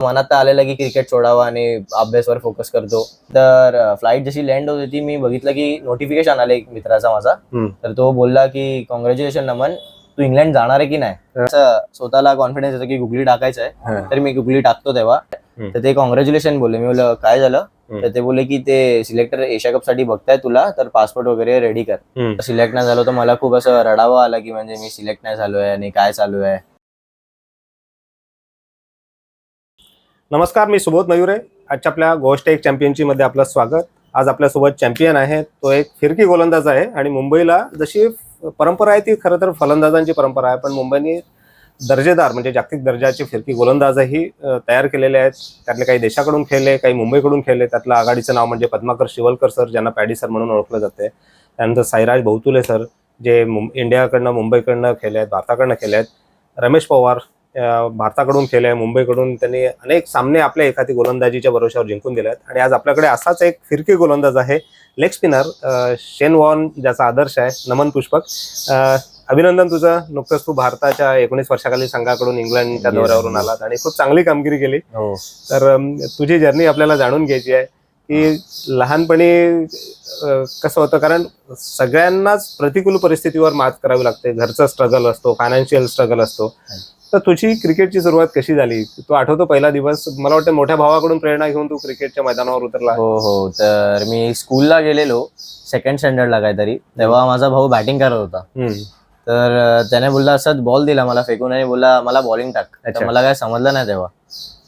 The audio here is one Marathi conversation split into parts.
मनात तर आलेलं की क्रिकेट सोडावं आणि अभ्यासावर फोकस करतो. तर फ्लाईट जशी लँड होत होती मी बघितलं की नोटिफिकेशन आलं एक मित्राचा माझा. तर तो बोलला की कॉंग्रॅच्युलेशन नमन, तू इंग्लंड जाणार आहे की नाही. असं स्वतःला कॉन्फिडन्स येतो की गुगली टाकायचं आहे. तर मी गुगली टाकतो तेव्हा. तर ते कॉंग्रॅच्युलेशन बोलले. मी बोललो काय झालं. तर ते बोलले की ते सिलेक्टर एशिया कप साठी बघताय तुला, तर पासपोर्ट वगैरे रेडी कर. सिलेक्ट नाही झालो तर मला खूप असं रडावं आलं की म्हणजे मी सिलेक्ट नाही झालोय आणि काय चालू आहे. नमस्कार, मी सुबोध मयुरे. आजच्या आपल्या गोष्ट एक चॅम्पियनशिपमध्ये आपलं स्वागत. आज आपल्यासोबत चॅम्पियन आहे, तो एक फिरकी गोलंदाज आहे. आणि मुंबईला जशी परंपरा आहे ती खरं तर फलंदाजांची परंपरा आहे, पण मुंबईने दर्जेदार म्हणजे जागतिक दर्जाचे फिरकी गोलंदाजही तयार केलेले आहेत. त्यातले काही देशाकडून खेळले, काही मुंबईकडून खेळले. त्यातलं आघाडीचं नाव म्हणजे पद्माकर शिवलकर सर, ज्यांना पॅडी सर म्हणून ओळखलं जाते. त्यानंतर साईराज भौतुले सर, जे इंडियाकडनं मुंबईकडनं खेळले आहेत, भारताकडनं खेळले आहेत. रमेश पवार भारताकडून खेळले, मुंबईकडून त्यांनी अनेक सामने आपल्या एखादी गोलंदाजीच्या भरोश्यावर जिंकून दिले आहेत. आणि आज आपल्याकडे असाच एक फिरकी गोलंदाज आहे, लेग स्पिनर शेन वॉर्न, ज्याचा आदर्श आहे नमन पुष्पक. अभिनंदन तुझं. नुकतंच तू भारताच्या 19 वर्षाखालील संघाकडून इंग्लंडच्या दौऱ्यावरून आलात आणि खूप चांगली कामगिरी केली. तर तुझी जर्नी आपल्याला जाणून घ्यायची आहे की लहानपणी कसं होतं, कारण सगळ्यांनाच प्रतिकूल परिस्थितीवर मात करावी लागते. घरचं स्ट्रगल असतो, फायनान्शियल स्ट्रगल असतो. तर तुझी क्रिकेटची सुरुवात कशी झाली? तू आठवतो पहिला दिवस? मला वाटतं मोठ्या भावाकडून प्रेरणा घेऊन तू क्रिकेटच्या मैदानावर उतरला. हो. तर मी स्कूलला गेलेलो सेकंड स्टँडर्डला काहीतरी, तेव्हा माझा भाऊ बॅटिंग करत होता. तर त्याने बोलला, असं बॉल दिला मला फेकून आणि बोलला मला बॉलिंग टाक. तर मला काय समजलं नाही तेव्हा.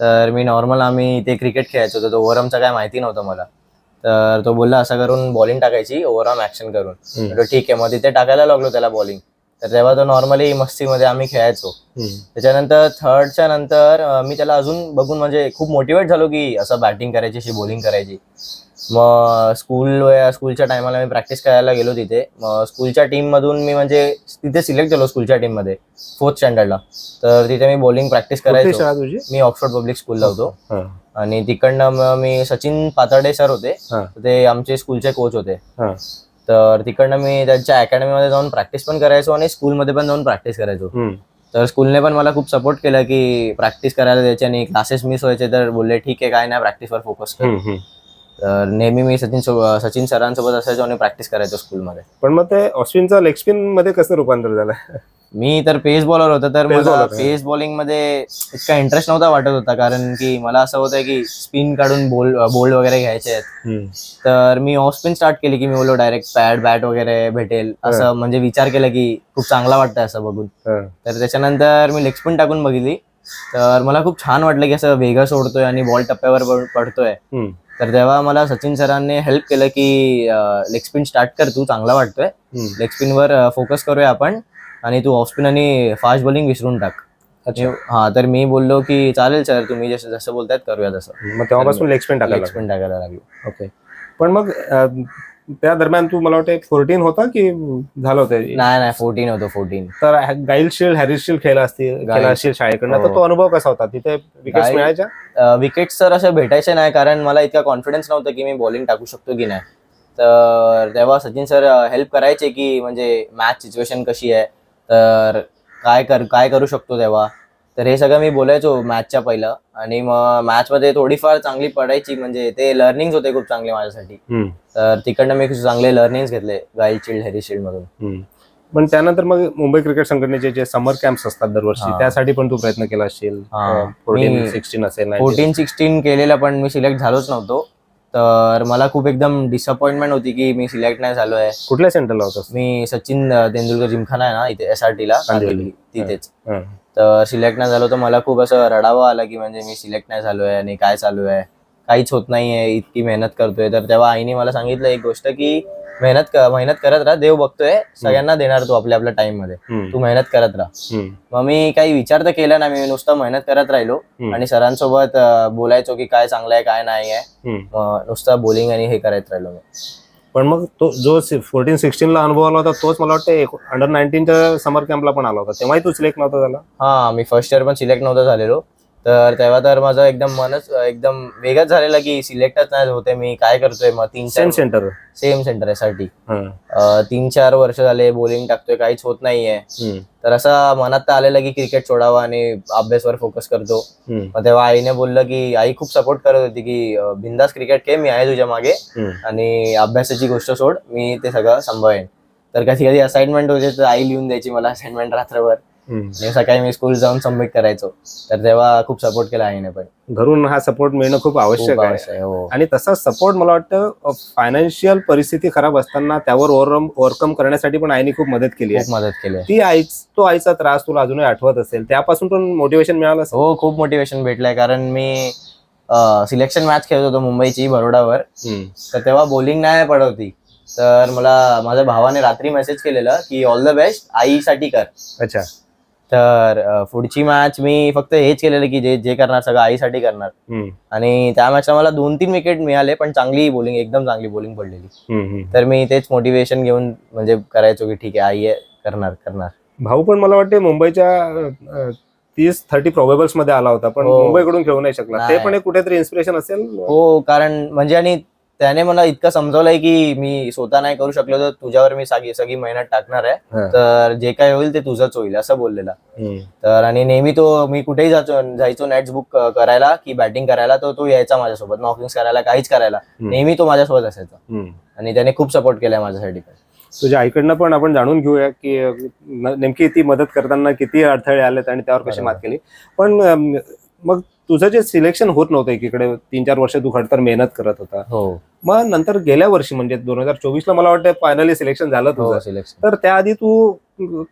तर मी नॉर्मल आम्ही ते क्रिकेट खेळायचो होतो, तो ओव्हरआर्मचा काय माहिती नव्हतं मला. तर तो बोलला असं करून बॉलिंग टाकायची ओव्हरआर्म ऍक्शन करून. ठीक आहे, मग तिथे टाकायला लागलो त्याला बॉलिंग. तर तेव्हा तो नॉर्मली मस्तीमध्ये आम्ही खेळायचो. त्याच्यानंतर थर्डच्या नंतर मी त्याला अजून बघून म्हणजे खूप मोटिवेट झालो की असं बॅटिंग करायची, अशी बॉलिंग करायची. मग स्कूलच्या टायमाला मी प्रॅक्टिस करायला गेलो तिथे. मग स्कूलच्या टीम मधून मी म्हणजे तिथे सिलेक्ट झालो स्कूलच्या टीम मध्ये 4th स्टँडर्डला. तर तिथे मी बॉलिंग प्रॅक्टिस करायचो. मी ऑक्सफोर्ड पब्लिक स्कूलला होतो. आणि तिकडनं मग मी सचिन पातर्डे सर होते, ते आमचे स्कूलचे कोच होते. तर तिकडनं मी त्यांच्या अकॅडमीमध्ये जाऊन प्रॅक्टिस पण करायचो आणि स्कूलमध्ये पण जाऊन प्रॅक्टिस करायचो. तर स्कूलने पण मला खूप सपोर्ट केला की प्रॅक्टिस करायला द्यायचे आणि क्लासेस मिस व्हायचे तर बोलले ठीक आहे काय नाही, प्रॅक्टिसवर फोकस कर. तर नेहमी मी सचिन सरांसोबत असायचो आणि प्रॅक्टिस करायचो स्कूलमध्ये. पण मग ते अश्विनचं लेग स्पिन मध्ये कसं रूपांतर झालं? मी तर पेस बॉलर होतो, तर मला पेस बॉलिंग मध्ये इतका इंटरेस्ट नव्हता वाटत होता, कारण की मला असं होतं की स्पिन काढून बोल्ड वगैरे घ्यायचे आहेत. तर मी ऑफ स्पिन स्टार्ट केली की मी बोललो डायरेक्ट बॅट वगैरे भेटेल असं, म्हणजे विचार केला की खूप चांगला वाटतं असं बघून. तर त्याच्यानंतर मी लेग स्पिन टाकून बघितली, तर मला खूप छान वाटलं की असं वेगळं सोडतोय आणि बॉल टप्प्यावर पडतोय. तर तेव्हा मला सचिन सरांनी हेल्प केलं की लेग स्पिन स्टार्ट कर, तू चांगला वाटतोय, लेग स्पिनवर फोकस करूया आपण आणि तू ऑफ स्पिन आणि फास्ट बॉलिंग विसरून टाक. तर मी बोललो की चालेल सर, तुम्ही जसं बोलतायत करूया तसं. मग तेव्हापासून लेग स्पिन टाकायला लागलो. ओके. पण मग त्या दरम्यान तू, मला वाटतं 14 होता की झालं होतं? नाही 14 होतो. 14. तर गाईलशील्ड, हॅरिसशील्ड खेळला असतील शाळेकडनं, तर तो अनुभव कसा होता? तिथे विकेट्स मिळायच्या? विकेट्स तर असे भेटायचे नाही, कारण मला इतका कॉन्फिडन्स नव्हतं की मी बॉलिंग टाकू शकतो की नाही. तर तेव्हा सचिन सर हेल्प करायचे की म्हणजे मॅच सिच्युएशन कशी आहे, तर काय करू शकतो तेव्हा. तर हे सगळं मी बोलायचो मॅचच्या पहिलं. आणि मग मॅच मध्ये थोडीफार चांगली पडायची, म्हणजे ते लर्निंग होते खूप चांगले माझ्यासाठी. तर तिकडनं मी चांगले लर्निंग घेतले गाईलशील्ड, हॅरिसशील्ड मधून. पण त्यानंतर मग मुंबई क्रिकेट संघटनेचे जे समर कॅम्प्स असतात दरवर्षी, त्यासाठी पण तू प्रयत्न केला असेल. 14-16 असेल. 14-16 केलेला, पण मी सिलेक्ट झालोच नव्हतो. तर मला खूप एकदम डिसअपॉइंटमेंट होती की मी सिलेक्ट नाही झालोय. कुठल्या सेंटरला होतास? मी सचिन तेंडुलकर जिमखाना आहे ना इथे SRT ला, तिथेच. तर सिलेक्ट नाही झालो तर मला खूप असं रडावं आलं की म्हणजे मी सिलेक्ट नाही झालोय आणि काय चालू आहे, काहीच होत नाहीये, इतकी मेहनत करतोय. तर तेव्हा आईने मला सांगितलं एक गोष्ट की मेहनत करत राहा, देव बघतोय, सगळ्यांना देणार तू आपल्या टाइम मध्ये, तू मेहनत करत राहा. मग मी काही विचार तर केला नाही, मी नुसतं मेहनत करत राहिलो आणि सरांसोबत बोलायचो की काय चांगलं आहे काय नाही आहे. नुसतं बॉलिंग आणि हे करत राहिलो मी. पण मग तो जो 14-16 ला अनुभव आला होता, तोच मला वाटतं अंडर 19च्या समर कॅम्पला पण आला होता, तेव्हाही तू सिलेक्ट नव्हता झाला. मी फर्स्ट इयर पण सिलेक्ट नव्हतं झालेलो. तर तेव्हा तर माझं एकदम मनच एकदम वेगळंच झालेलं की सिलेक्टच नाही होते मी, काय करतोय मग. Same centre. सेम सेंटर यासाठी 3-4 वर्ष झाले बॉलिंग टाकतोय, काहीच होत नाहीये. तर असं मनात तर आलेलं की क्रिकेट सोडावं आणि अभ्यासावर फोकस करतो. मग तेव्हा आईने बोललं की, आई खूप सपोर्ट करत होती की बिंदास क्रिकेट खेळ, मी आहे तुझ्या मागे आणि अभ्यासाची गोष्ट सोड, मी ते सगळं सांभाळेन. तर कधी कधी असाइनमेंट होते तर आई लिहून द्यायची मला असाइनमेंट रात्रभर, आणि सकाळी मी स्कूल जाऊन सबमिट करायचो. तर तेव्हा खूप सपोर्ट केला आईने पण. घरून हा सपोर्ट मिळणं खूप आवश्यक आहे. हो. आणि तसा सपोर्ट मला वाटतं फायनान्शियल परिस्थिती खराब असताना त्यावर ओव्हरकम करण्यासाठी पण आईने खूप मदत केली आहे. खूप मदत केली. ती तो आईचा त्रास तुला अजूनही आठवत असेल, त्यापासून पण मोटिवेशन मिळालं असेल. हो, खूप मोटिवेशन भेटलंय. कारण मी सिलेक्शन मॅच खेळत होतो मुंबईची बरोडावर. तर तेव्हा बॉलिंग नाही पडत होती. तर मला माझ्या भावाने रात्री मेसेज केलेला की ऑल द बेस्ट, आईसाठी कर. अच्छा. तर पुढची मॅच मी फक्त हेच केलेलं की जे जे करणार सगळं आईसाठी करणार. आणि त्या मॅचला मला 2-3 विकेट मिळाले, पण चांगली बॉलिंग, एकदम चांगली बॉलिंग पडलेली. तर मी तेच मोटिवेशन घेऊन म्हणजे करायचो की ठीक आहे, आई आहे, करणार. भाऊ पण मला वाटते मुंबईच्या 30-30 प्रोबेबल्स मध्ये आला होता, पण मुंबईकडून खेळू नाही शकला. ते पण एक कुठेतरी इन्स्पिरेशन असेल. हो, कारण म्हणजे आणि त्याने मला इतकं समजावलंय की मी स्वतः नाही करू शकलो तर तुझ्यावर मी सगळी मेहनत टाकणार आहे, तर जे काय होईल ते तुझंच होईल, असं बोललेला. तर आणि नेहमी मी कुठेही जायचो नेट्स बुक करायला की बॅटिंग करायला, तो यायचा माझ्यासोबत, नॉकिंग्स करायला, काहीच करायला नेहमी तो माझ्यासोबत असायचा. आणि त्याने खूप सपोर्ट केलाय माझ्यासाठी. तुझ्या आईकडनं पण आपण जाणून घेऊया की नेमकी ती मदत करताना किती अडथळे आलेत आणि त्यावर कशी मात केली. पण मग तुझं जे सिलेक्शन होत नव्हतं, एकीकडे 3-4 वर्ष तू खडतर मेहनत करत होता. हो. मग नंतर गेल्या वर्षी म्हणजे 2024 मला वाटतं फायनली सिलेक्शन झालं तुझं. सिलेक्शन. तर त्याआधी तू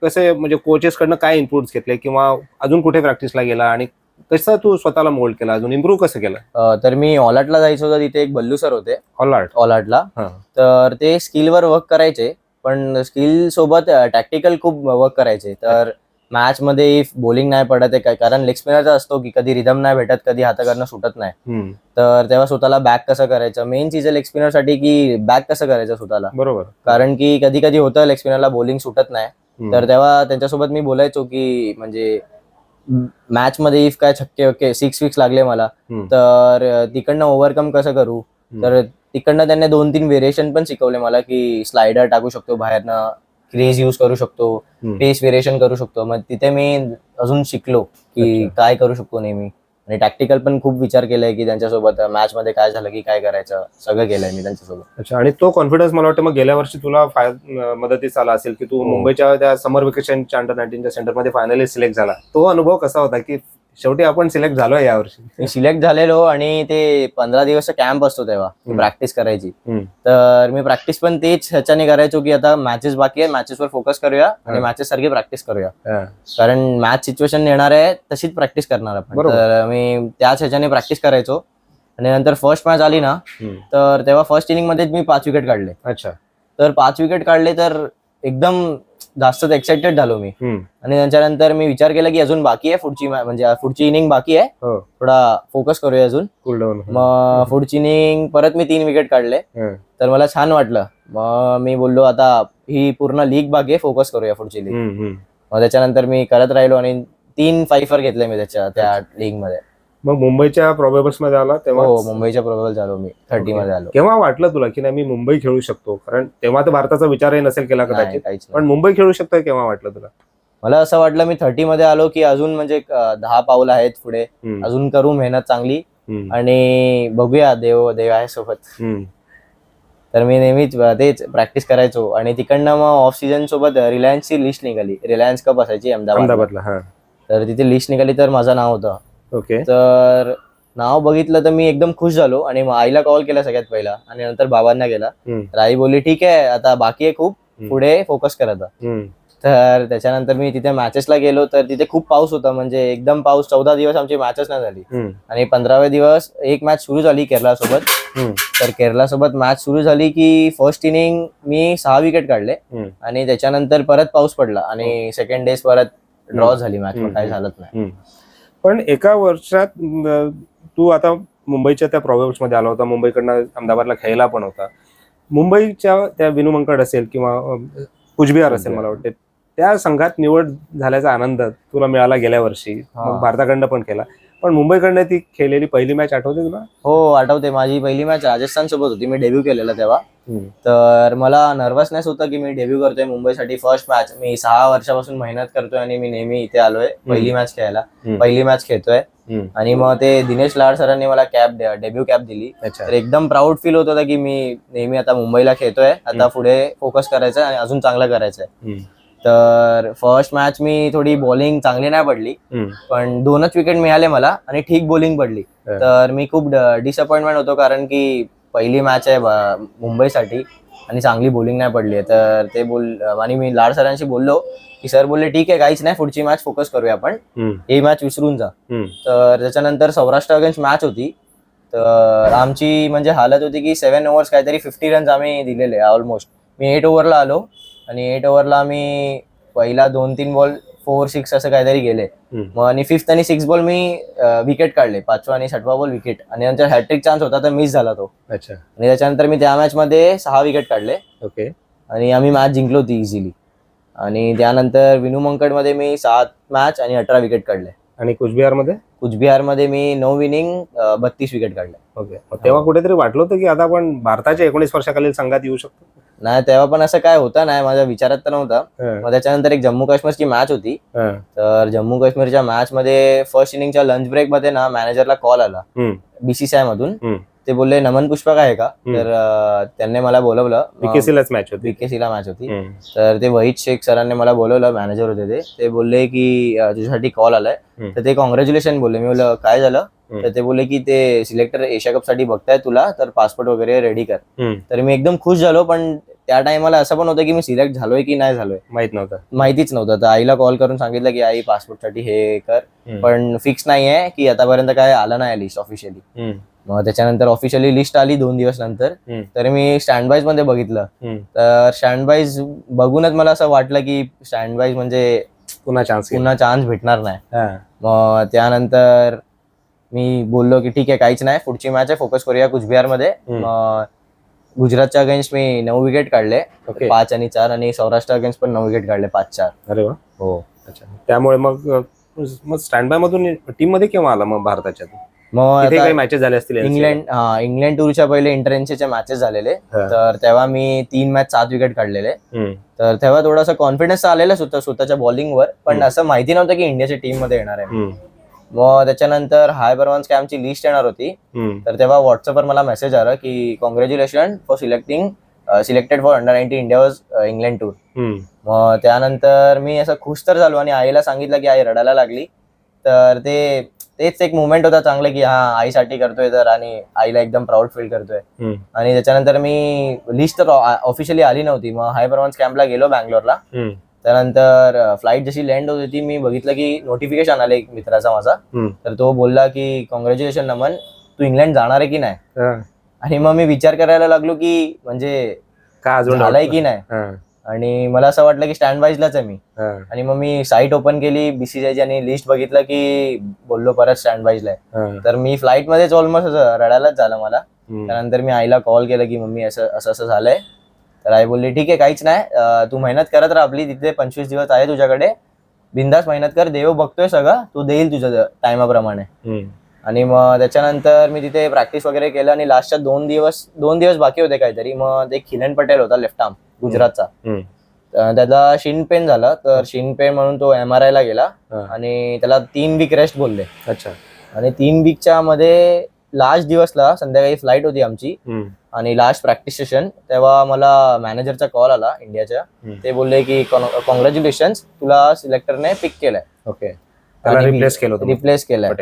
कसे म्हणजे कोचेस कडनं काय इनपुट्स घेतले, किंवा अजून कुठे प्रॅक्टिसला गेला आणि कसं तू स्वतःला मोल्ड केला, अजून इम्प्रूव्ह कसं केलं? तर मी ऑलाटला जायचो होतं, तिथे एक बल्लू सर होते ऑलाटला. हा. तर ते स्किलवर वर्क करायचे, पण स्किल सोबत टॅक्टिकल खूप वर्क करायचे. तर मॅच मध्ये इफ बॉलिंग नाही पडत आहे, कारण लेग स्पिनरचा असतो की कधी रिदम नाही भेटत, कधी हाताकडनं सुटत नाही. तर तेव्हा स्वतःला बॅक कसं करायचं, मेन चीज आहे लेग स्पिनर साठी की बॅक कसं करायचं स्वतःला. बरोबर. कारण की कधी कधी होतं लेग स्पिनरला बॉलिंग सुटत नाही. तर तेव्हा त्यांच्यासोबत मी बोलायचो की म्हणजे मॅच मध्ये इफ काय छक्के 6 विक्स लागले मला, तर तिकडनं ओव्हरकम कसं करू. तर तिकडनं त्यांनी 2-3 व्हेरिएशन पण शिकवले मला की स्लायडर टाकू शकतो बाहेरनं, क्रेज यूज करू शकतो, पेस व्हेरिएशन करू शकतो. मग तिथे मी अजून शिकलो की काय करू शकतो नेहमी. आणि टॅक्टिकल पण खूप विचार केलाय की त्यांच्यासोबत मॅच मध्ये काय झालं की काय करायचं, सगळं केलंय मी त्यांच्यासोबत. अच्छा. आणि तो कॉन्फिडन्स मला वाटतं मग गेल्या वर्षी तुला मदतीस आला असेल की तू मुंबईच्या त्या समर वेकेशनच्या अंडर-19च्या सेंटरमध्ये फायनली सिलेक्ट झाला. तो अनुभव कसा होता की शेवटी आपण सिलेक्ट झालोय यावर्षी? मी सिलेक्ट झालेलो आणि ते 15 दिवस कॅम्प असतो तेव्हा प्रॅक्टिस करायची. तर मी प्रॅक्टिस पण तेच ह्याच्याने करायचो की आता मॅचेस बाकी आहे, मॅचेसवर फोकस करूया आणि मॅचेस सारखी प्रॅक्टिस करूया. कारण मॅच सिच्युएशन येणार आहे तशीच प्रॅक्टिस करणार आपण. तर मी त्याच ह्याच्याने प्रॅक्टिस करायचो. आणि नंतर फर्स्ट मॅच आली ना, तर तेव्हा फर्स्ट इनिंग मध्येच मी 5 विकेट काढले. अच्छा. तर 5 विकेट काढले तर एकदम जास्तच एक्साइटेड झालो मी. आणि त्याच्यानंतर मी विचार केला की अजून बाकी आहे म्हणजे पुढची इनिंग बाकी आहे, थोडा फोकस करूया अजून. मग पुढची इनिंग परत मी 3 विकेट काढले. तर मला छान वाटलं. मग मी बोललो आता ही पूर्ण लीग बाकी आहे, फोकस करूया पुढची लीग. मग त्याच्यानंतर मी करत राहिलो आणि 3 फायफर घेतले मी त्या लीग मध्ये. मग मुंबईच्या प्रोबेबल्स मध्ये आला तेव्हा? हो, मुंबईच्या प्रोबेबल झालो मी, 30 मध्ये आलो. केव्हा वाटलं तुला की नाही मी मुंबई खेळू शकतो? कारण तेव्हा तर भारताचा विचारही नसेल केला कदाचित, पण मुंबई खेळू शकतोय केव्हा वाटलं तुला? मला असं वाटलं मी 30 मध्ये आलो की अजून म्हणजे 10 पाऊल आहेत पुढे, अजून करू मेहनत चांगली आणि बघूया, देव आहे सोबत. तर मी नेहमीच तेच प्रॅक्टिस करायचो. आणि तिकडनं मग ऑफ सीझन सोबत रिलायन्सची लिस्ट निघाली, रिलायन्स कप असायची अहमदाबादला. तर तिथे लिस्ट निघाली तर माझं नाव होतं. ओके. तर नाव बघितलं तर मी एकदम खुश झालो आणि आईला कॉल केला सगळ्यात पहिला आणि नंतर बाबांना केला. तर आई बोलली ठीक आहे, आता बाकी आहे खूप, पुढे फोकस कर आता. तर त्याच्यानंतर मी तिथे मॅचेसला गेलो तर तिथे खूप पाऊस होता, म्हणजे एकदम पाऊस. 14 दिवस आमची मॅचच नाही झाली. आणि 15वे दिवस एक मॅच सुरू झाली केरला सोबत. तर केरला सोबत मॅच सुरू झाली की फर्स्ट इनिंग मी 6 विकेट काढले आणि त्याच्यानंतर परत पाऊस पडला आणि सेकंड डेज परत ड्रॉ झाली मॅच, मग काही झालंच नाही. पण एका वर्षात तू आता मुंबईच्या त्या प्रोबेबल्स मध्ये आला होता, मुंबईकडनं अहमदाबादला खेळला पण होता. मुंबईच्या त्या विनू मंकड असेल किंवा कुचबिहार असेल, मला वाटते त्या संघात निवड झाल्याचा आनंद तुला मिळाला गेल्या वर्षी, मग भारताकडनं पण केला. पण मुंबईकडनं ती खेळलेली पहिली मॅच आठवते तुला? हो आठवते, माझी पहिली मॅच राजस्थान सोबत होती, मी डेब्यू केलेला तेव्हा. तर मला नर्वसनेस होतं की मी डेब्यू करतोय मुंबईसाठी, फर्स्ट मॅच. मी 6 वर्षापासून मेहनत करतोय आणि मी नेहमी इथे आलोय पहिली मॅच खेळायला, पहिली मॅच खेळतोय. आणि मग ते दिनेश लाड सरांनी मला डेब्यू कॅप दिली. तर एकदम प्राऊड फील होत होता की मी नेहमी आता मुंबईला खेळतोय, आता पुढे फोकस करायचं आणि अजून चांगलं करायचंय. तर फर्स्ट मॅच मी थोडी बॉलिंग चांगली नाही पडली, पण 2च विकेट मिळाले मला आणि ठीक बॉलिंग पडली. तर मी खूप डिसअपॉइंटमेंट होतो, कारण की पहिली मॅच आहे मुंबईसाठी आणि चांगली बॉलिंग नाही पडली. तर ते आणि मी लाड सरांशी बोललो की सर बोलले ठीक आहे, काहीच नाही, पुढची मॅच फोकस करूया आपण, ही मॅच विसरून जा. तर त्याच्यानंतर सौराष्ट्र अगेन्स्ट मॅच होती. तर आमची म्हणजे हालत होती की 7 ओव्हर्स काहीतरी 50 रन्स आम्ही दिलेले ऑलमोस्ट. मी 8 ओव्हरला आलो आणि 8 ओव्हरला मी पहिला 2-3 बॉल 4-6 असं काहीतरी गेले. मग आणि 5th आणि 6th बॉल मी विकेट काढले, 5वा आणि 6वा बॉल विकेट, आणि नंतर हॅट्रिक चान्स होता तर मिस झाला तो. अच्छा. आणि त्याच्यानंतर मी त्या मॅच मध्ये 6 विकेट काढले. ओके. आणि आम्ही मॅच जिंकलो होती इझिली. आणि त्यानंतर विनू मंकड मध्ये मी 7 मॅच आणि 18 विकेट काढले. आणि कुचबिहार मध्ये मी 9 इनिंग 32 विकेट काढले. ओके. तेव्हा कुठेतरी वाटलं होतं की आता आपण भारताच्या 19 वर्षाखालील संघात येऊ शकतो? नाही, तेव्हा पण असं काय होतं नाही, माझ्या विचारात तर नव्हतं. मग त्याच्यानंतर एक जम्मू काश्मीरची मॅच होती. तर जम्मू काश्मीरच्या मॅच मध्ये फर्स्ट इनिंगच्या लंच ब्रेक मध्ये ना मॅनेजरला कॉल आला बीसीसीआय मधून. ते बोलले नमन पुष्पक आहे का? तर त्यांनी मला बोलवलं. बीकेसीला मॅच होती. तर ते वहीद शेख सरांनी मला बोलवलं, मॅनेजर होते ते बोलले की तुझ्यासाठी कॉल आलाय. तर ते कॉंग्रॅच्युलेशन बोलले. मी बोललं काय झालं? तर ते बोलले की ते सिलेक्टर एशिया कप साठी बघताय तुला, तर पासपोर्ट वगैरे रेडी कर. तर मी एकदम खुश झालो, पण त्या टाइमला असं पण होतं की मी सिलेक्ट झालोय की नाही झालोय माहितीच नव्हतं. तर आईला कॉल करून सांगितलं की आई पासपोर्ट साठी हे कर, पण फिक्स नाहीये की आतापर्यंत काय आलं नाही लिस्ट ऑफिशियली. मग त्याच्यानंतर ऑफिशियली लिस्ट आली 2 दिवस नंतर. तर मी स्टँड बाईज मध्ये बघितलं. तर स्टँड बाईज बघूनच मला असं वाटलं की स्टँड बाईज म्हणजे पुन्हा चान्स भेटणार नाही. मग त्यानंतर मी बोललो की ठीक आहे, काहीच नाही, पुढची मॅच आहे, फोकस करूया कुचबिहार मध्ये. मग गुजरातच्या अगेन्स्ट मी 9 विकेट काढले, 5 आणि 4, आणि सौराष्ट्र अगेन्स्ट पण 9 विकेट काढले, 5-4. अरे वा. हो. अच्छा. त्यामुळे मग स्टँड बाय मधून टीम मध्ये केव्हा आला मग भारताच्या? मग काही मॅचेस झाले असतील इंग्लंड टूरच्या पहिले इंटरनेशनलचे मॅचेस झालेले. तर तेव्हा मी 3 मॅच 7 विकेट काढलेले. तर तेव्हा थोडासा कॉन्फिडन्स आलेलाच होता स्वतःच्या बॉलिंगवर, पण असं माहिती नव्हतं की इंडियाच्या टीम मध्ये येणार आहे. मग त्याच्यानंतर हाय परफॉर्मन्स कॅम्पची लिस्ट येणार होती. तर तेव्हा व्हॉट्सअपवर मला मेसेज आला की congratulation for selected for under-19 India was England tour. मग त्यानंतर मी असं खुश तर झालो आणि आईला सांगितलं की आई रडायला लागली. तर तेच एक मुवमेंट होता चांगलं की हा आईसाठी करतोय तर, आणि आईला एकदम प्राऊड फील करतोय. आणि त्याच्यानंतर मी लिस्ट तर ऑफिशियली आली नव्हती. मग हाय परफॉर्मन्स कॅम्पला गेलो बँगलोरला. त्यानंतर फ्लाईट जशी लँड होत होती मी बघितलं की नोटिफिकेशन आले एक मित्राचा माझा. तर तो बोलला की कॉंग्रॅच्युलेशन नमन, तू इंग्लंड जाणार आहे की नाही. आणि मग मी विचार करायला लागलो की म्हणजे का झालाय की नाही. आणि मला असं वाटलं की स्टँड बाईजलाच आहे मी. आणि मग मी साईट ओपन केली बीसीसीआयची आणि लिस्ट बघितलं की बोललो परत स्टँड बाईजला आहे. तर मी फ्लाईट मध्येच ऑलमोस्ट रडायलाच झालं मला. त्यानंतर मी आईला कॉल केला की मम्मी असं झालंय. तर आई बोलली ठीक आहे, काहीच नाही, तू मेहनत करत राहा आपली, तिथे 25 दिवस आहे तुझ्याकडे, बिंदास मेहनत कर, देव बघतोय सगळं, तू देईल तुझ्या टायमाप्रमाणे. आणि मग त्याच्यानंतर मी तिथे प्रॅक्टिस वगैरे केलं आणि लास्टच्या 2 दिवस बाकी होते काहीतरी. मग एक खिलन पटेल होता लेफ्ट आर्म गुजरातचा, त्याला शिन पेन झाला. तर शिन पेन म्हणून तो MRI ला गेला आणि त्याला 3 वीक रेस्ट बोलले. अच्छा. आणि 3 वीकच्या मध्ये लास्ट दिवसला संध्याकाळी फ्लाईट होती आमची आणि लास्ट प्रॅक्टिस सेशन, तेव्हा मला मॅनेजरचा कॉल आला इंडियाच्या. ते बोलले की कॉंग्रॅच्युलेशन, तुला सिलेक्टरने पिक केलंय. ओके. रिप्लेस केलंय.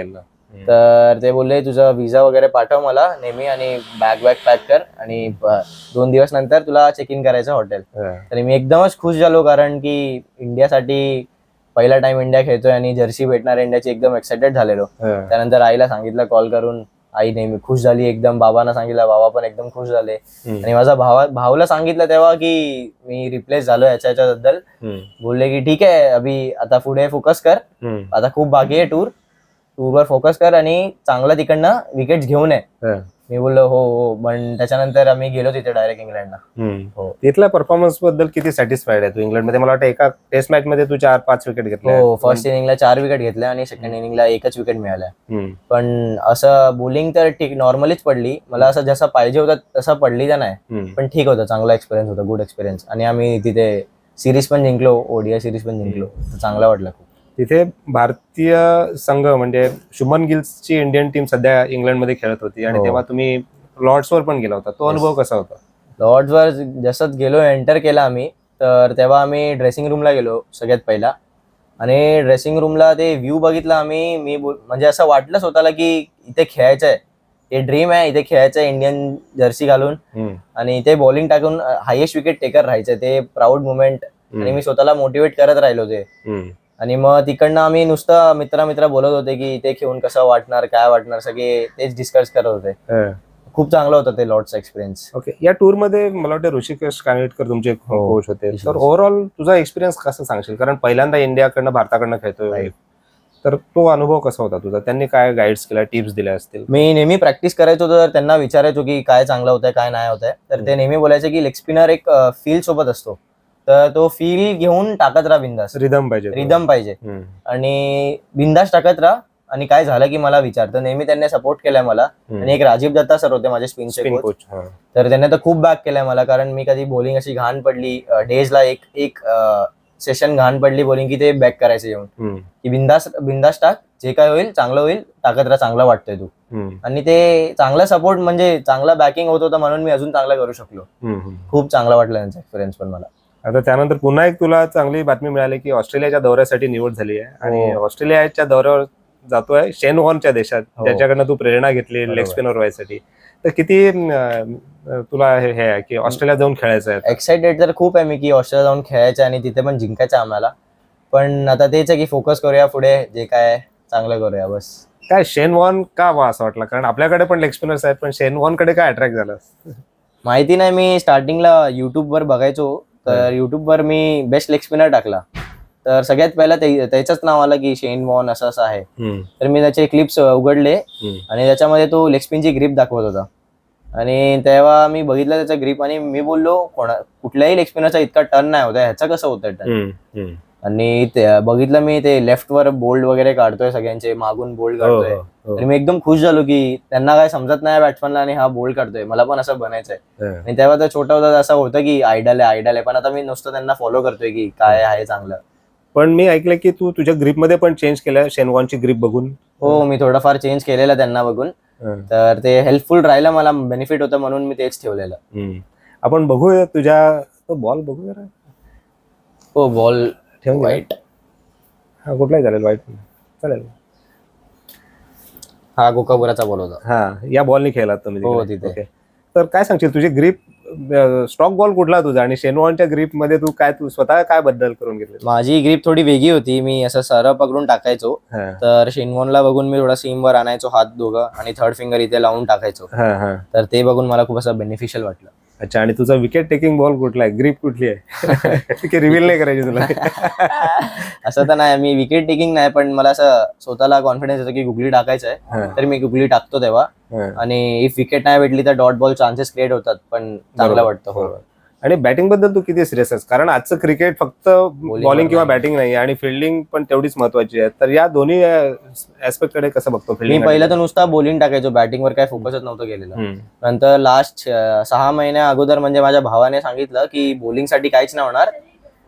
तर ते बोलले तुझा व्हिसा वगैरे पाठव मला नेहमी आणि बॅग पॅक कर आणि 2 दिवस नंतर तुला चेक इन करायचं हॉटेल. तर मी एकदमच खुश झालो, कारण की इंडियासाठी पहिला टाइम इंडिया खेळतोय आणि जर्सी भेटणार इंडियाची, एकदम एक्साइटेड झालेलो. त्यानंतर आईला सांगितलं कॉल करून, आई नेहमी खुश झाली एकदम. बाबांना सांगितलं, बाबा पण एकदम खुश झाले. आणि माझा भाऊला सांगितलं तेव्हा की मी रिप्लेस झालो याच्याबद्दल. बोलले की ठीक आहे, अभि आता पुढे फोकस कर, आता खूप बाकी आहे टूरवर फोकस कर आणि चांगलं तिकडनं विकेट्स घेऊन ये. मी बोललो हो हो, पण त्याच्यानंतर आम्ही गेलो तिथे डायरेक्ट इंग्लंडला. हो. तिथल्या परफॉर्मन्स बद्दल किती सॅटिस्फाईड आहे तू? इंग्लंडमध्ये मला वाटतं एका टेस्ट मॅच मध्ये तू 4-5 विकेट घेतल्या. हो, फर्स्ट इनिंगला 4 विकेट घेतल्या आणि सेकंड इनिंगला 1च विकेट मिळाल्या. पण असं बॉलिंग तर ठीक नॉर्मलीच पडली. मला असं जसं पाहिजे होतं तसं पडली तर नाही, पण ठीक होतं, चांगला एक्सपिरियन्स होता, गुड एक्सपिरियन्स. आणि आम्ही तिथे सिरीज पण जिंकलो, ओडीआय सिरीज पण जिंकलो, चांगला वाटलं खूप. तिथे भारतीय संघ म्हणजे शुभमन गिलची इंडियन टीम सध्या इंग्लंडमध्ये खेळत होती आणि हो. तेव्हा तुम्ही लॉर्ड्सवर पण गेला होता. तो अनुभव कसा होता? लॉर्ड्सवर जसंच गेलो, एंटर केला आम्ही, तर तेव्हा आम्ही ड्रेसिंग रूमला गेलो सगळ्यात पहिला. आणि ड्रेसिंग रूमला ते व्ह्यू बघितला आम्ही. म्हणजे असं वाटलं स्वतःला की इथे खेळायचं आहे, हे ड्रीम आहे, इथे खेळायचं आहे इंडियन जर्सी घालून आणि इथे बॉलिंग टाकून हायेस्ट विकेट टेकर राहायचं. ते प्राऊड मुवमेंट. आणि मी स्वतःला मोटिवेट करत राहिलो ते. आणि मग तिकडनं आम्ही नुसतं मित्र बोलत होते की इथे खेळून कसं वाटणार, काय वाटणार, सगळे तेच डिस्कस करत होते. खूप चांगलं होतं ते लॉर्ड्सचा एक्सपिरियन्स. ओके. या टूर मध्ये मला वाटतं ऋषिकेश कानेटकर तुमचे कोच होते. तर ओव्हरऑल तुझा एक्सपिरियन्स कसा सांगशील? कारण पहिल्यांदा इंडियाकडनं भारताकडनं खेळतोय, तर तो अनुभव कसा होता तुझा? त्यांनी काय गाईड्स केल्या, टिप्स दिल्या असतील? मी नेहमी प्रॅक्टिस करायचो, तर त्यांना विचारायचो की काय चांगलं होतंय, काय नाही होतंय. तर ते नेहमी बोलायचे की लेग स्पिनर एक फील सोबत असतो, तर तो फील घेऊन टाकत राहा बिंदास. रिदम पाहिजे आणि बिंदास टाकत राहा. आणि काय झालं की मला विचार, तर नेहमी त्यांनी सपोर्ट केलाय मला. आणि एक राजीव दत्ता सर होते माझे स्पिनचे कोच, तर त्यांनी तर खूप बॅक केलाय मला. कारण मी कधी बॉलिंग अशी घाण पडली, डेजला एक सेशन घाण पडली बॉलिंग की ते बॅक करायचं येऊन की बिंदास टाक, जे काय होईल चांगलं होईल, टाकत राहा, चांगला वाटतंय तू. आणि ते चांगला सपोर्ट म्हणजे चांगला बॅकिंग होत होतं, म्हणून मी अजून चांगला करू शकलो. खूप चांगला वाटला त्यांचा एक्सपिरियन्स पण मला. आता त्यानंतर पुन्हा एक तुला चांगली बातमी मिळाली की ऑस्ट्रेलियाच्या दौऱ्यासाठी निवड झाली आहे आणि ऑस्ट्रेलियाच्या दौऱ्यावर जातोय शेन वॉर्नच्या देशात, ज्याच्याकडनं तू प्रेरणा घेतली लेग स्पिनर व्हायसाठी. तर किती तुला हे आहे की ऑस्ट्रेलिया जाऊन खेळायचं आहे? एक्साइटेड तर खूप आहे मी की ऑस्ट्रेलिया जाऊन खेळायचं आणि तिथे पण जिंकायचं आम्हाला. पण आता तेच आहे की फोकस करूया पुढे, जे काय चांगलं करूया बस. काय शेन वॉर्न का असं वाटलं? कारण आपल्याकडे पण लेग स्पिनर्स आहेत, पण शेन वॉर्न कडे काय अट्रॅक्ट झालं? माहिती नाही, मी स्टार्टिंगला युट्यूबवर बघायचो, तर युट्यूबवर मी बेस्ट लेग स्पिनर टाकला, तर सगळ्यात पहिला त्याचंच नाव आलं की शेन वॉर्न असं असं आहे. तर मी त्याचे क्लिप्स उघडले आणि त्याच्यामध्ये तो लेग स्पिनची ग्रिप दाखवत होता. आणि तेव्हा मी बघितलं त्याचा ग्रिप आणि मी बोललो कुठल्याही लेग स्पिनरचा इतका टर्न नाही होता, ह्याचा कसं होतंय टर्न. आणि बघितलं मी ते लेफ्टवर बोल्ड वगैरे काढतोय, सगळ्यांचे मागून बोल्ड काढतोय. आणि मी एकदम खुश झालो की त्यांना काय समजत नाही बॅट्समनला आणि हा बोल्ड काढतोय, मला पण असं बनायचंय. आणि तेव्हा तर छोटा होता, असं होतं की आयडल आहे. पण आता मी नुसतं त्यांना फॉलो करतोय की काय आहे चांगलं. पण मी ऐकलं की तू तुझ्या ग्रिप मध्ये पण चेंज केलं शेन वॉर्नची ग्रिप बघून? हो, मी थोडंफार चेंज केलेलं त्यांना बघून, तर ते हेल्पफुल राहिलं, मला बेनिफिट होतं म्हणून मी तेच ठेवलेलं. आपण बघूया तुझ्या तो बॉल बघूया. हो, बॉल ठेवून वाईट. हा, कुठलाही चालेल, वाईट चालेल. हा गोकापुराचा बॉल होता. हा, या बॉलनी खेळलात तुम्ही? हो, तिथे. तर काय सांगशील तुझी ग्रिप स्ट्रॉक बॉल कुठला तुझा आणि शेन वॉर्नच्या ग्रिप मध्ये तू स्वतः काय बदल करून घेतले? माझी ग्रिप थोडी वेगळी होती, मी असं सरळ पकडून टाकायचो, तर शेन वॉर्नला बघून मी थोडा सीमवर आणायचो हात दोघं आणि थर्ड फिंगर इथे लावून टाकायचो. तर ते बघून मला खूप असं बेनिफिशियल वाटलं. अच्छा. आणि तुझा विकेट टेकिंग बॉल कुठला आहे? ग्रिप कुठली आहे? रिव्हील नाही करायची तुला? असं तर नाही, मी विकेट टेकिंग नाही, पण मला असं स्वतःला कॉन्फिडन्स येतो की गुगली टाकायचं आहे, तर मी गुगली टाकतो तेव्हा. आणि इफ विकेट नाही भेटली तर डॉट बॉल चान्सेस क्रिएट होतात, पण चांगलं वाटतं. हो. आणि बॅटिंग बद्दल तू किती सिरियस आहेस? कारण आजचं क्रिकेट फक्त बॉलिंग किंवा बॅटिंग नाही आणि फिल्डिंग पण तेवढीच महत्वाची आहे. तर या दोन्ही ऍस्पेक्ट कडे कसं बघतो? मी पहिलं तर नुसता बॉलिंग टाकायचो, बॅटिंगवर काय फोकसच नव्हतं केलेलं. नंतर लास्ट 6 महिन्या अगोदर म्हणजे माझ्या भावाने सांगितलं की बॉलिंगसाठी काहीच नाही होणार,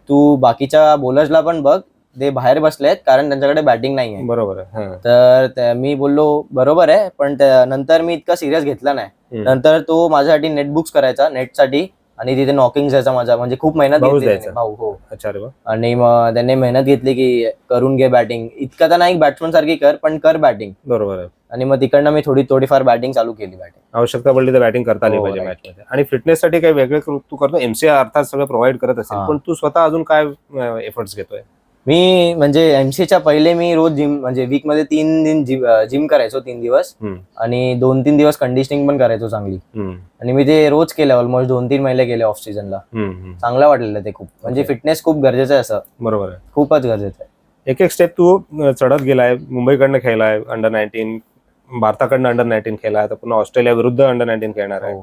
तू बाकीच्या बॉलर्सला पण बघ, ते बाहेर बसलेत कारण त्यांच्याकडे बॅटिंग नाही आहे. बरोबर आहे. तर मी बोललो बरोबर आहे, पण नंतर मी इतका सिरियस घेतला नाही. नंतर तो माझ्यासाठी नेटबुक्स करायचा, नेटसाठी, आणि तिथे नॉकिंग जायचा माझा, म्हणजे खूप मेहनत घेतली भाऊ. हो. अच्छा. आणि मग त्यांनी मेहनत घेतली की करून घे बॅटिंग, इतका तर नाही बॅट्समन सारखी कर, पण कर बॅटिंग. बरोबर आहे. आणि मग तिकडनं मी थोडीफार बॅटिंग चालू केली. आवश्यकता पडली तर बॅटिंग करता आली पाहिजे मॅच मध्ये. आणि फिटनेस साठी काही वेगळे तू करतो? एमसीए अर्थात सगळं प्रोव्हाइड करत असेल, पण तू स्वतः अजून काय एफर्ट्स घेतोय? मी म्हणजे एमसीएच्या पहिले मी रोज जिम, म्हणजे वीक मध्ये 3 दिन जिम करायचो, 3 दिवस, आणि 2-3 दिवस कंडिशनिंग पण करायचो चांगली. आणि मी ते रोज केलं, ऑलमोस्ट 2-3 महिने केले ऑफ सीझनला. चांगलं वाटलेलं ते खूप, म्हणजे फिटनेस खूप गरजेचं आहे असं. बरोबर आहे, खूपच गरजेचं आहे. एक एक स्टेप तू चढत गेलाय, मुंबईकडनं खेळलाय, अंडर 19 भारताकडनं अंडर-19 खेळला, आता पुन्हा ऑस्ट्रेलिया विरुद्ध अंडर-19 खेळणार आहे.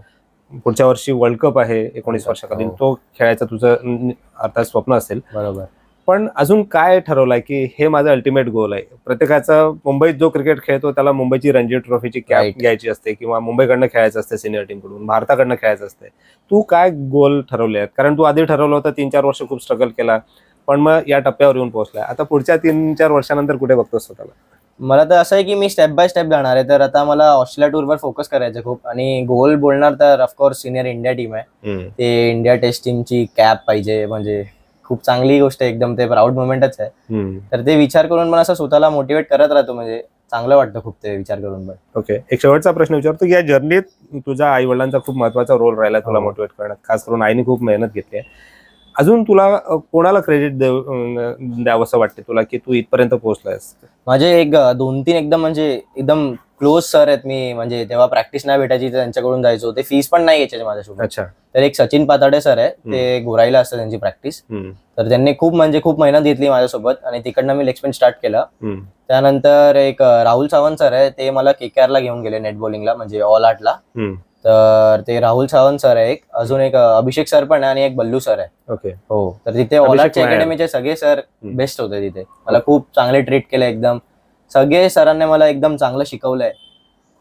पुढच्या वर्षी वर्ल्ड कप आहे 19 वर्षाखालील, तो खेळायचं तुझं अर्थात स्वप्न असेल. बरोबर. पण अजून काय ठरवलंय की हे माझं अल्टिमेट गोल आहे? प्रत्येकाचा मुंबईत जो क्रिकेट खेळतो त्याला मुंबईची रणजी ट्रॉफीची कॅप घ्यायची असते किंवा मुंबईकडनं खेळायचं असते, सिनियर टीम कडून भारताकडनं खेळायचं असते. तू काय गोल ठरवले आहेत? कारण तू आधी ठरवलं होतं, 3-4 वर्ष खूप स्ट्रगल केला, पण मग या टप्प्यावर येऊन पोहोचलाय. आता पुढच्या 3-4 वर्षानंतर कुठे बघतोस स्वतःला? मला तर असं आहे की मी स्टेप बाय स्टेप जाणार आहे. तर आता मला ऑस्ट्रेलिया टूरवर फोकस करायचं खूप, आणि गोल बोलणार तर ऑफकोर्स सिनियर इंडिया टीम आहे. ते इंडिया टेस्ट टीमची कॅप पाहिजे, म्हणजे खूप चांगली गोष्ट आहे, एकदम ते प्राऊड मोमेंटच आहे. तर ते विचार करून पण असं स्वतःला मोटिवेट करत राहतो, म्हणजे चांगलं वाटतं खूप ते विचार करून पण. ओके, एक शेवटचा प्रश्न विचारतो की या जर्नीत तुझ्या आई वडिलांचा खूप महत्वाचा रोल राहिला तुला मोटिवेट करण्यात, खास करून आईने खूप मेहनत घेतली आहे. अजून तुला कोणाला क्रेडिट द्यावंसं वाटते तुला की तू इथपर्यंत पोहोचलायस? माझे एक 2-3 एकदम म्हणजे एकदम क्लोज सर आहेत. मी म्हणजे तेव्हा प्रॅक्टिस नाही भेटायची तर त्यांच्याकडून जायचो. ते फीस पण नाही घ्यायचे माझ्यासोबत. अच्छा. तर एक सचिन पाताडे सर आहे, ते गोराईला असतं त्यांची प्रॅक्टिस. तर त्यांनी खूप मेहनत घेतली माझ्यासोबत, आणि तिकडनं मी लेग स्पिन स्टार्ट केला. त्यानंतर एक राहुल सावंत सर आहे, ते मला KKR ला घेऊन गेले नेट बॉलिंगला, म्हणजे ऑल आर्टला. तर ते राहुल सावंत सर आहे एक, अजून एक अभिषेक सर पण आहे, आणि एक बल्लू सर आहे. ओके. हो, तर तिथे ऑल आर्टच्या अकॅडमीचे सगळे सर बेस्ट होते तिथे. मला खूप चांगले ट्रीट केलं एकदम. सगळे सरांनी मला एकदम चांगलं शिकवलंय.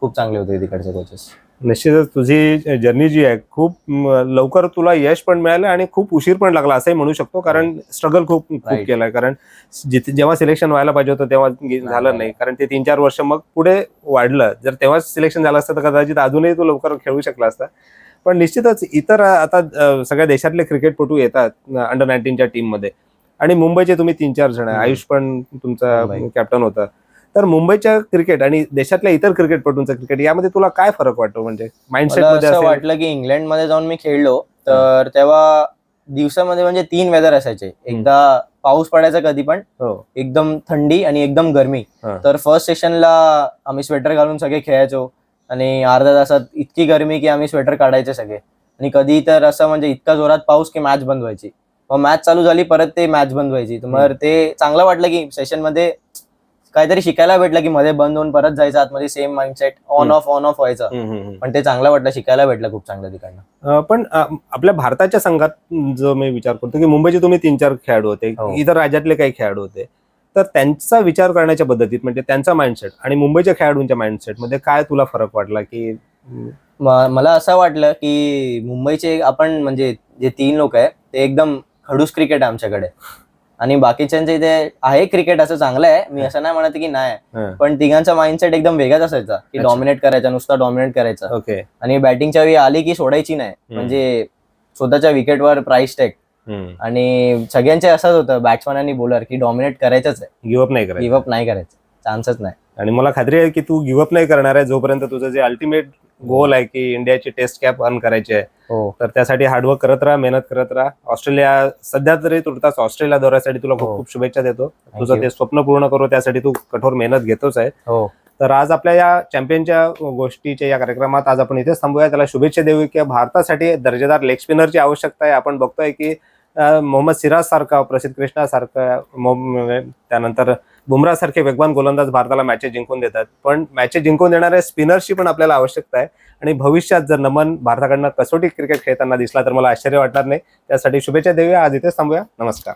खूप चांगले होते तिकडचे कोचेस. निश्चितच तुझी जर्नी जी आहे खूप लवकर तुला यश पण मिळालं आणि खूप उशीर पण लागला असंही म्हणू शकतो, कारण स्ट्रगल खूप केलाय. कारण जेव्हा सिलेक्शन व्हायला पाहिजे होतं तेव्हा झालं नाही, कारण ते 3-4 वर्ष मग पुढे वाढलं. जर तेव्हाच सिलेक्शन झालं असतं तर कदाचित अजूनही तू लवकर खेळू शकला असता. पण निश्चितच इतर आता सगळ्या देशातले क्रिकेटपटू येतात अंडर-19च्या टीम मध्ये, आणि मुंबईचे तुम्ही 3-4 जण आहे. आयुष पण तुमचा कॅप्टन होता. तर मुंबईच्या क्रिकेट आणि देशातल्या इतर क्रिकेटपटूंचं क्रिकेट यामध्ये तुला काय फरक वाटतो? म्हणजे माइंडसेट मध्ये असं वाटलं की इंग्लंडमध्ये जाऊन मी खेळलो तर तेव्हा दिवसामध्ये म्हणजे 3 वेदर असायचे. एकदा पाऊस पडायचा कधी पण, एकदम थंडी आणि एकदम गरमी. तर फर्स्ट सेशनला आम्ही स्वेटर घालून सगळे खेळायचो, आणि अर्ध्या तासात इतकी गरमी की आम्ही स्वेटर काढायचे सगळे. आणि कधी तर असं म्हणजे इतका जोरात पाऊस की मॅच बंद व्हायची. मग मॅच चालू झाली, परत ते मॅच बंद व्हायची. मग ते चांगलं वाटलं की सेशन मध्ये काहीतरी शिकायला भेटलं, की मध्ये बंद होऊन परत जायचं आतमध्ये, सेम माइंडसेट ऑन ऑफ व्हायचं. पण ते चांगलं वाटलं, शिकायला भेटलं खूप चांगलं तिकडनं. पण आपल्या भारताच्या संघात जो मी विचार करतो की मुंबईचे तुम्ही 3-4 खेळाडू होते, इतर राज्यातले काही खेळाडू होते, तर त्यांचा विचार करण्याच्या पद्धतीत म्हणजे त्यांचा माइंडसेट आणि मुंबईच्या खेळाडूंच्या माइंडसेट मध्ये काय तुला फरक वाटला? की मला असं वाटलं की मुंबईचे आपण म्हणजे जे 3 लोक आहे ते एकदम खडूस क्रिकेट आहे आमच्याकडे, आणि बाकीच्यांचे इथे आहे क्रिकेट असं चांगलं आहे, मी असं नाही म्हणत की नाही, पण तिघांचा माइंडसेट एकदम वेगळाच असायचा की डॉमिनेट करायचा, नुसता डॉमिनेट करायचा. ओके. आणि बॅटिंगच्या वेळी आली की सोडायची नाही, म्हणजे स्वतःच्या विकेटवर प्राइस टॅग. आणि सगळ्यांचे असंच होतं, बॅट्समन आणि बॉलर, की डॉमिनेट करायचंच आहे, गिव्हअप नाही करायचं, चान्सच नाही. आणि मला खात्री आहे की तू गिव्हअप नाही करणार आहे जोपर्यंत तुझं जे अल्टिमेट गोल आहे की इंडियाची टेस्ट कॅप अर्न करायची आहे. तर त्यासाठी हार्डवर्क करत राहा, मेहनत करत राहा. ऑस्ट्रेलिया सध्या तरी तुर्तास ऑस्ट्रेलिया दौऱ्यासाठी तुला खूप खूप शुभेच्छा देतो. तुझं ते स्वप्न पूर्ण करू त्यासाठी तू कठोर मेहनत घेतोच आहे. तर आज आपल्या या चॅम्पियनच्या गोष्टीच्या या कार्यक्रमात आज आपण इथेच थांबूया. त्याला शुभेच्छा देऊ की भारतासाठी दर्जेदार लेग स्पिनरची आवश्यकता आहे. आपण बघतोय की मोहम्मद सिराज सारखा, प्रसिद्ध कृष्णा सारखा, त्यानंतर बुमराह सारखे वेगवान गोलंदाज भारताला मॅचेस जिंकून देतात, पण मॅचेस जिंकून देणाऱ्या स्पिनरची पण आपल्याला आवश्यकता आहे. आणि भविष्यात जर नमन भारताकडनं कसोटी क्रिकेट खेळताना दिसला तर मला आश्चर्य वाटणार नाही. त्यासाठी शुभेच्छा देऊया. आज इथेच थांबूया. नमस्कार.